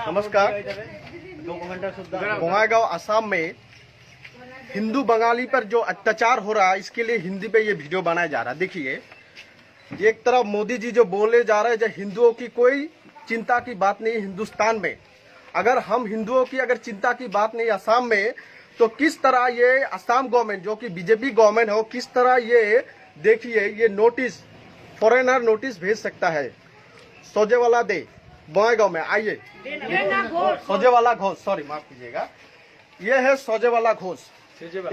नमस्कार। बोंगाईगांव असम में हिंदू बंगाली पर जो अत्याचार हो रहा है, इसके लिए हिंदी पे ये वीडियो बनाया जा रहा है। देखिए, एक तरफ मोदी जी जो बोले जा रहे हैं, जो हिंदुओं की कोई चिंता की बात नहीं हिंदुस्तान में। अगर हम हिंदुओं की अगर चिंता की बात नहीं असम में, तो किस तरह ये असम गवर्नमेंट जो कि बीजेपी गवर्नमेंट हो, किस तरह ये देखिए ये नोटिस फॉरेनर नोटिस भेज सकता है। सोजेवाला दे बोंगाईगांव में आइए, सोजेवाला घोष, सॉरी माफ कीजिएगा, ये है सोजेवाला घोष।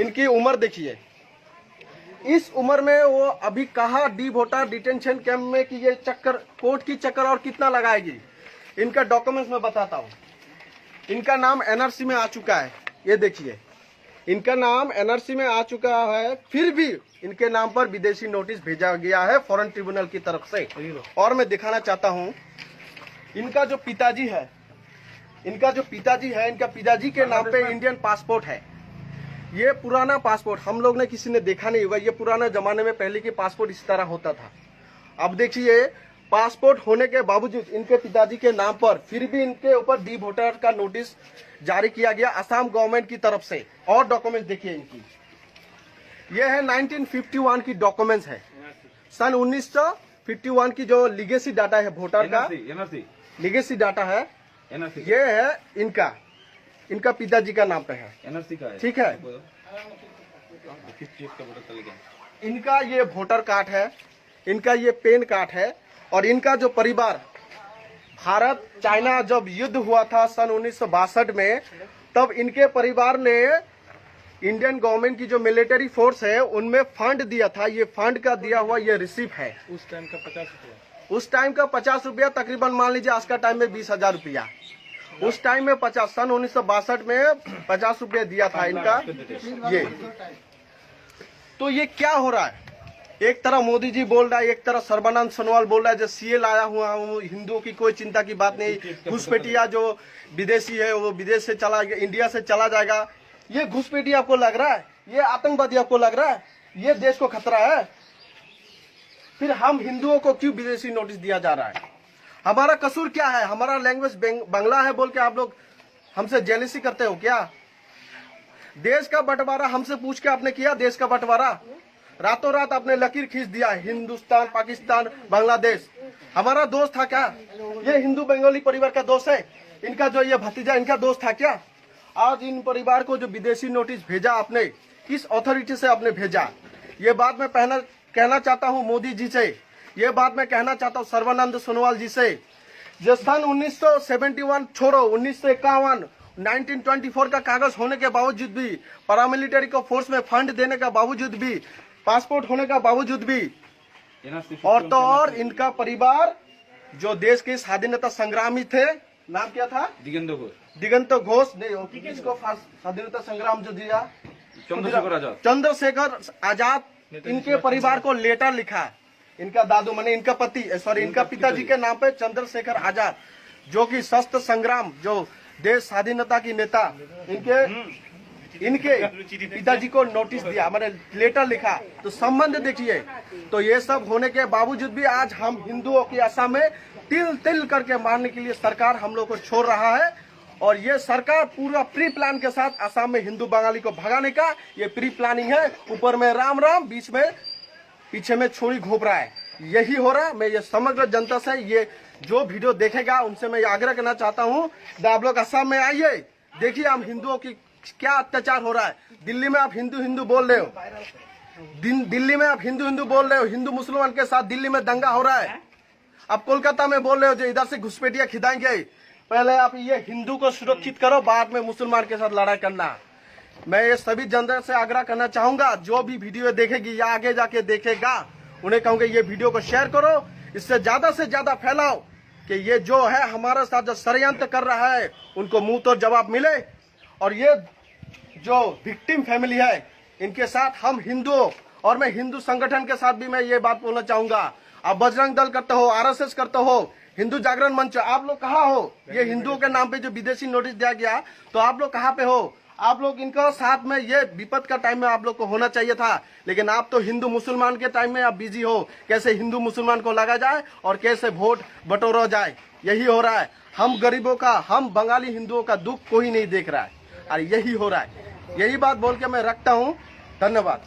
इनकी उम्र देखिए, इस उम्र में वो अभी कहा डी वोटर डिटेंशन कैंप में कि ये चक्कर कोर्ट की चक्कर और कितना लगाएगी। इनका डॉक्यूमेंट्स में बताता हूँ। इनका नाम एनआरसी में आ चुका है, ये देखिए इनका नाम एनआरसी में आ चुका है, फिर भी इनके नाम पर विदेशी नोटिस भेजा गया है फॉरेन ट्रिब्यूनल की तरफ से। और मैं दिखाना चाहता हूँ, इनका जो पिताजी है, इनका पिताजी के नाम पे इंडियन पासपोर्ट है। ये पुराना पासपोर्ट हम लोग ने किसी ने देखा नहीं होगा। ये पुराना जमाने में पहले के पासपोर्ट इस तरह होता था। अब देखिए, पासपोर्ट होने के बावजूद इनके पिताजी के नाम पर फिर भी इनके ऊपर डी वोटर का नोटिस जारी किया गया असम गवर्नमेंट की तरफ से। और डॉक्यूमेंट देखिए इनकी, ये है 1951 की डॉक्यूमेंट्स है। सन 1951 की जो लीगेसी डाटा है वोटर का, लीगेसी डाटा है, ये है इनका पिताजी का नाम पे है, एनआरसी का है, ठीक है। इनका ये वोटर कार्ड है, इनका ये पेन कार्ड है। और इनका जो परिवार, भारत चाइना जब युद्ध हुआ था सन 1962 में, तब इनके परिवार ने इंडियन गवर्नमेंट की जो मिलिट्री फोर्स है उनमें फंड दिया था। ये फंड का दिया हुआ ये रिसिप्ट है। उस टाइम का 50 रुपया, उस टाइम का 50 रुपया, तकरीबन मान लीजिए आज का टाइम में 20,000 रुपया। उस टाइम में 50, सन 1962 में 50 रुपया दिया था इनका। ये तो ये क्या हो रहा है? एक तरह मोदी जी बोल रहा है, एक तरह सर्बानंद सोनोवाल बोल रहा है जो सीए लाया हुआ हूँ, हिंदुओं की कोई चिंता की बात नहीं। घुसपैठिया जो विदेशी है वो विदेश से चला, इंडिया से चला जाएगा। ये घुसपैठिया आपको लग रहा है? ये आतंकवादी आपको लग रहा है? ये देश को खतरा है? फिर हम हिंदुओं को क्यों विदेशी नोटिस दिया जा रहा है? हमारा कसूर क्या है? हमारा लैंग्वेज बांग्ला है बोल के आप लोग हमसे जेलसी करते हो क्या? देश का बंटवारा हमसे पूछ के आपने किया? देश का बंटवारा रातों रात आपने लकीर खींच दिया, हिंदुस्तान, पाकिस्तान, बांग्लादेश। हमारा दोस्त था क्या? ये हिंदू बंगाली परिवार का दोस्त है? इनका जो ये भतीजा, इनका दोस्त था क्या? आज इन परिवार को जो विदेशी नोटिस भेजा आपने, किस अथॉरिटी से आपने भेजा? ये बात मैं कहना चाहता हूँ मोदी जी से, ये बात मैं कहना चाहता हूँ सर्बानंद सोनोवाल जी से। जो सन 1971 छोड़ो, 1951, 1924 का कागज होने के बावजूद भी, पैरामिलिट्री को फोर्स में फंड देने का बावजूद भी, पासपोर्ट होने का बावजूद भी, और तो और इनका परिवार जो देश के स्वाधीनता संग्रामी थे, नाम क्या था? दिगंत घोष नहीं, किसको स्वाधीनता संग्राम जो दिया? चंद्रशेखर आजाद। इनके परिवार को लेटर लिखा, इनका दादू माने इनका पति, सॉरी इनका पिताजी के नाम पे चंद्रशेखर आजाद, जो कि सशस्त्र संग्राम, जो देश स्वाधीनता की नेता, इनके पिताजी को नोटिस दिया, मैंने लेटर लिखा। तो संबंध देखिए। तो ये सब होने के बावजूद भी आज हम हिंदुओं की असम में तिल तिल करके मारने के लिए सरकार हम लोग को छोड़ रहा है। और ये सरकार पूरा प्री प्लान के साथ असम में हिंदू बंगाली को भगाने का ये प्री प्लानिंग है। ऊपर में राम राम, बीच में पीछे में छोरी घोप रहा है, यही हो रहा है। मैं ये समग्र जनता से, ये जो वीडियो देखेगा उनसे मैं आग्रह करना चाहता हूँ, आप लोग असम में आइए, देखिए हम हिंदुओं की क्या अत्याचार हो रहा है। दिल्ली में आप हिंदू बोल रहे हो, दिल्ली में आप हिंदू बोल रहे हो, हिंदू मुसलमान के साथ दिल्ली में दंगा हो रहा है। आप कोलकाता में बोल रहे हो जो इधर से घुसपैठिया खिदाएंगे। पहले आप ये हिंदू को सुरक्षित करो, बाद में मुसलमान के साथ लड़ाई करना। मैं ये सभी जनता से आग्रह करना चाहूंगा, जो भी वीडियो देखेगी या आगे जाके देखेगा, उन्हें कहूंगा ये वीडियो को शेयर करो, इससे ज्यादा फैलाओ कि ये जो है हमारे साथ जो षड्यंत्र कर रहा है उनको मुंह तोड़ जवाब मिले। और ये जो विक्टिम फैमिली है, इनके साथ हम हिंदुओं, और मैं हिंदू संगठन के साथ भी मैं ये बात बोलना चाहूंगा। आप बजरंग दल करते हो, आरएसएस करते हो, हिंदू जागरण मंच, आप लोग कहाँ हो? ये हिंदुओं के नाम पे जो विदेशी नोटिस दिया गया, तो आप लोग कहाँ पे हो? आप लोग इनका साथ में ये विपद का टाइम में आप लोग को होना चाहिए था, लेकिन आप तो हिंदू मुसलमान के टाइम में आप बिजी हो, कैसे हिंदू मुसलमान को लगा जाए और कैसे वोट बटोरा जाए, यही हो रहा है। हम गरीबों का, हम बंगाली हिंदुओं का दुख कोई नहीं देख रहा है और यही हो रहा है। यही बात बोल के मैं रखता हूँ। धन्यवाद।